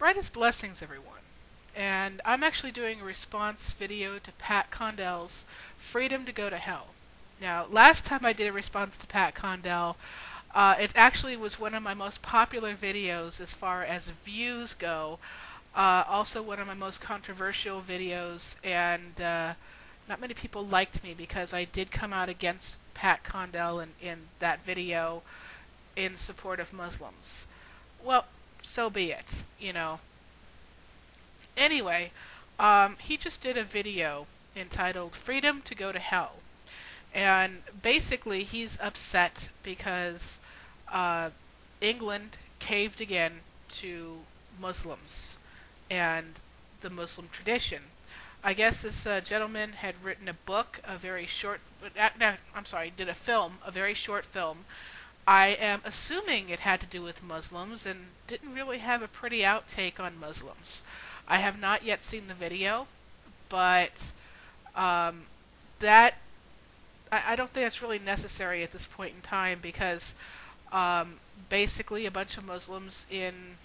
Brightest blessings, everyone. And I'm actually doing a response video to Pat Condell's Freedom to Go to Hell. Now, last time I did a response to Pat Condell, it actually was one of my most popular videos as far as views go. Also one of my most controversial videos, and not many people liked me because I did come out against Pat Condell in that video in support of Muslims. Well, so be it, you know. Anyway, he just did a video entitled Freedom to Go to Hell. And basically he's upset because England caved again to Muslims and the Muslim tradition. I guess this gentleman had written a book, a very short, did a film, a very short film. I am assuming it had to do with Muslims and didn't really have a pretty outtake on Muslims. I have not yet seen the video, but that I don't think that's really necessary at this point in time because basically a bunch of Muslims in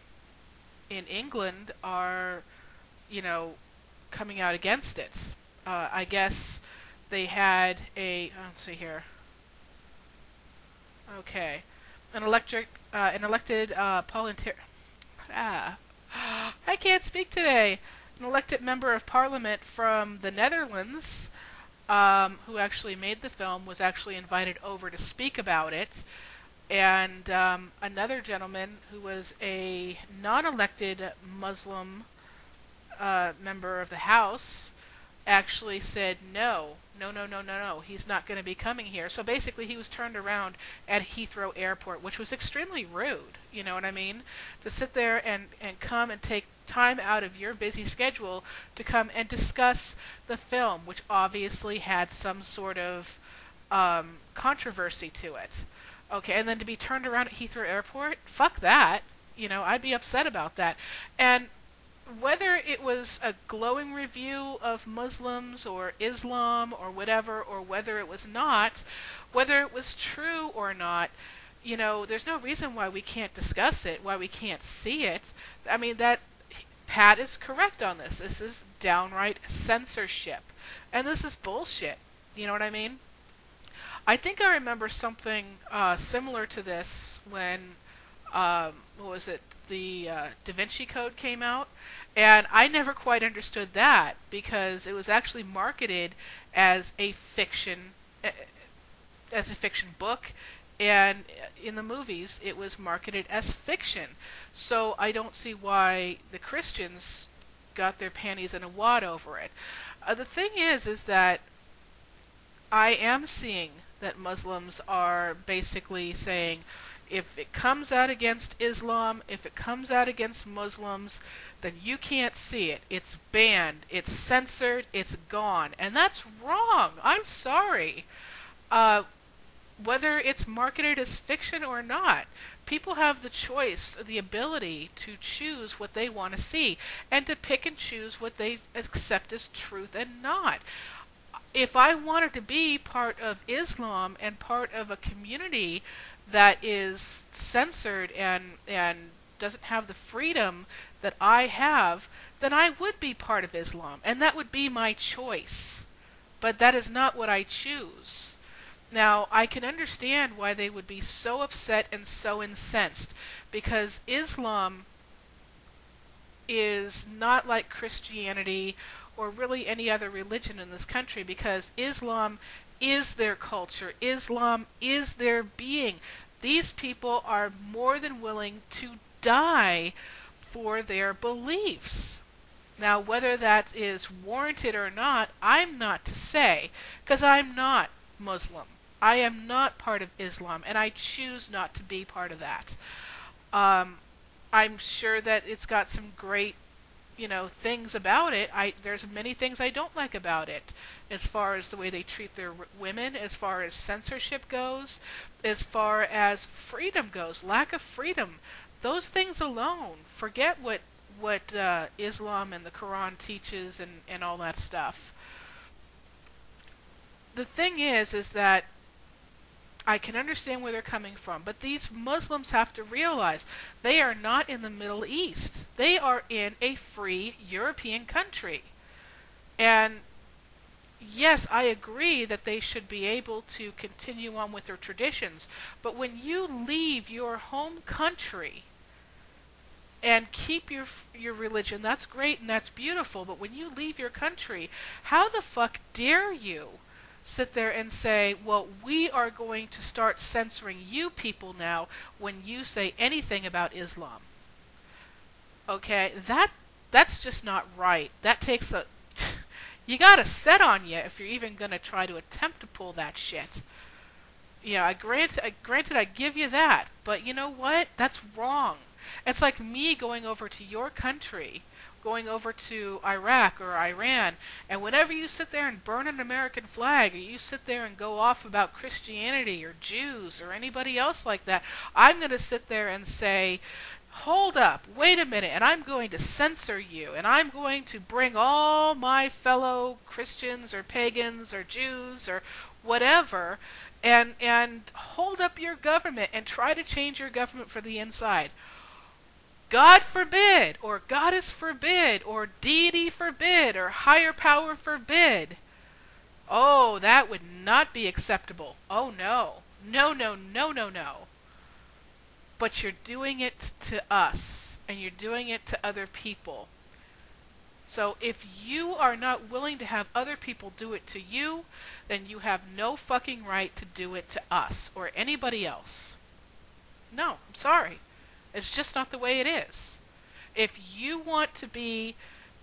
England are, you know, coming out against it. I guess they had let's see here. Okay, an elected parliamentarian. I can't speak today. An elected member of parliament from the Netherlands, who actually made the film, was actually invited over to speak about it. And another gentleman who was a non-elected Muslim member of the House actually said no, he's not going to be coming here. So basically he was turned around at Heathrow Airport, which was extremely rude, you know what I mean? To sit there and come and take time out of your busy schedule to come and discuss the film, which obviously had some sort of controversy to it. Okay, and then to be turned around at Heathrow Airport? Fuck that. You know, I'd be upset about that. And whether it was a glowing review of Muslims or Islam or whatever, or whether it was not, whether it was true or not, you know, there's no reason why we can't discuss it, why we can't see it. I mean, that Pat is correct on this. This is downright censorship. And this is bullshit. You know what I mean? I think I remember something similar to this when, what was it, the Da Vinci Code came out. And I never quite understood that because it was actually marketed as a fiction book, and in the movies it was marketed as fiction. So I don't see why the Christians got their panties in a wad over it. The thing is that I am seeing that Muslims are basically saying, if it comes out against Islam, if it comes out against Muslims, then you can't see it. It's banned, it's censored, it's gone. And that's wrong. I'm sorry. Whether it's marketed as fiction or not, people have the choice, the ability to choose what they want to see and to pick and choose what they accept as truth and not. If I wanted to be part of Islam and part of a community that is censored and doesn't have the freedom that I have, then I would be part of Islam, and that would be my choice. But that is not what I choose. Now, I can understand why they would be so upset and so incensed, because Islam is not like Christianity or really any other religion in this country, because Islam is their culture. Islam is their being. These people are more than willing to die for their beliefs. Now, whether that is warranted or not, I'm not to say, because I'm not Muslim. I am not part of Islam, and I choose not to be part of that. I'm sure that it's got some great, you know, things about it. There's many things I don't like about it, as far as the way they treat their women, as far as censorship goes, as far as freedom goes, lack of freedom. Those things alone, forget what Islam and the Quran teaches and all that stuff. The thing is that I can understand where they're coming from, but these Muslims have to realize they are not in the Middle East. They are in a free European country. And yes, I agree that they should be able to continue on with their traditions, but when you leave your home country and keep your religion, that's great and that's beautiful, but when you leave your country, how the fuck dare you sit there and say, well, we are going to start censoring you people now when you say anything about Islam. Okay, that's just not right. That takes a you got a set on you if you're even going to try to attempt to pull that shit. Granted I give you that, but you know what? That's wrong. It's like me going over to your country, going over to Iraq or Iran, and whenever you sit there and burn an American flag, or you sit there and go off about Christianity or Jews or anybody else like that, I'm going to sit there and say, hold up, wait a minute, and I'm going to censor you, and I'm going to bring all my fellow Christians or pagans or Jews or whatever, and hold up your government and try to change your government for the inside. God forbid, or goddess forbid, or deity forbid, or higher power forbid. Oh, that would not be acceptable. Oh, no. No, no, no, no, no. But you're doing it to us, and you're doing it to other people. So if you are not willing to have other people do it to you, then you have no fucking right to do it to us, or anybody else. No, I'm sorry. It's just not the way it is. If you want to be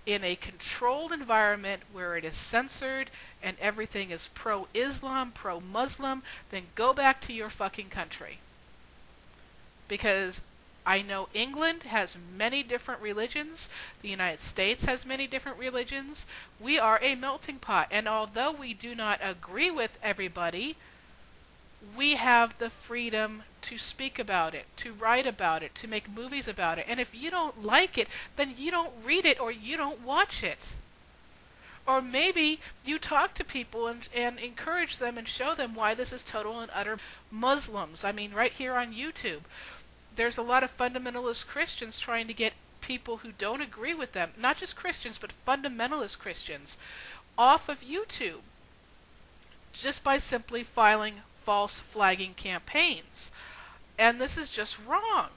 in a controlled environment where it is censored and everything is pro-Islam, pro-Muslim, then go back to your fucking country. Because I know England has many different religions. The United States has many different religions. We are a melting pot. And although we do not agree with everybody, we have the freedom to speak about it, to write about it, to make movies about it. And if you don't like it, then you don't read it or you don't watch it. Or maybe you talk to people and encourage them and show them why this is total and utter Muslims. I mean, right here on YouTube, there's a lot of fundamentalist Christians trying to get people who don't agree with them, not just Christians, but fundamentalist Christians, off of YouTube just by simply filing false flagging campaigns. And this is just wrong.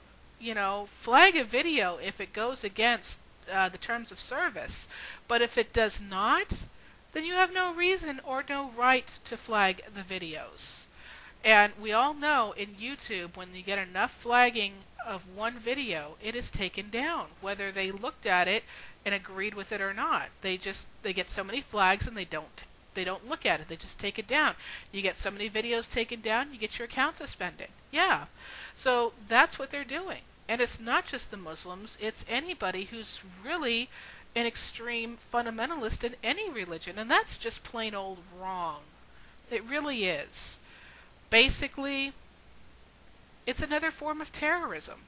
Flag a video if it goes against the terms of service. But if it does not, then you have no reason or no right to flag the videos. And we all know in YouTube, when you get enough flagging of one video, it is taken down, whether they looked at it and agreed with it or not. They get so many flags and they don't look at it. They just take it down. You get so many videos taken down, you get your account suspended. Yeah. So that's what they're doing. And it's not just the Muslims, it's anybody who's really an extreme fundamentalist in any religion. And that's just plain old wrong. It really is. Basically, it's another form of terrorism.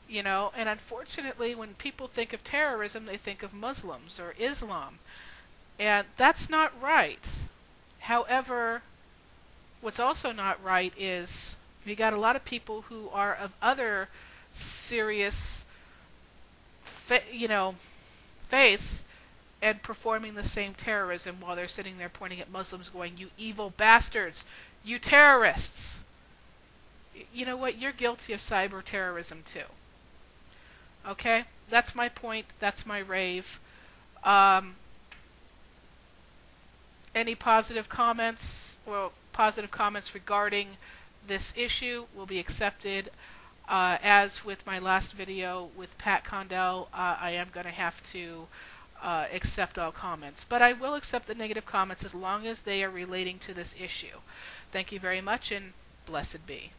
And unfortunately, when people think of terrorism, they think of Muslims or Islam. And that's not right. However, what's also not right is we got a lot of people who are of other serious, faiths and performing the same terrorism while they're sitting there pointing at Muslims going, you evil bastards, you terrorists. You know what? You're guilty of cyber terrorism too. Okay? That's my point. That's my rave. Any positive comments regarding this issue will be accepted. As with my last video with Pat Condell, I am going to have to accept all comments. But I will accept the negative comments as long as they are relating to this issue. Thank you very much, and blessed be.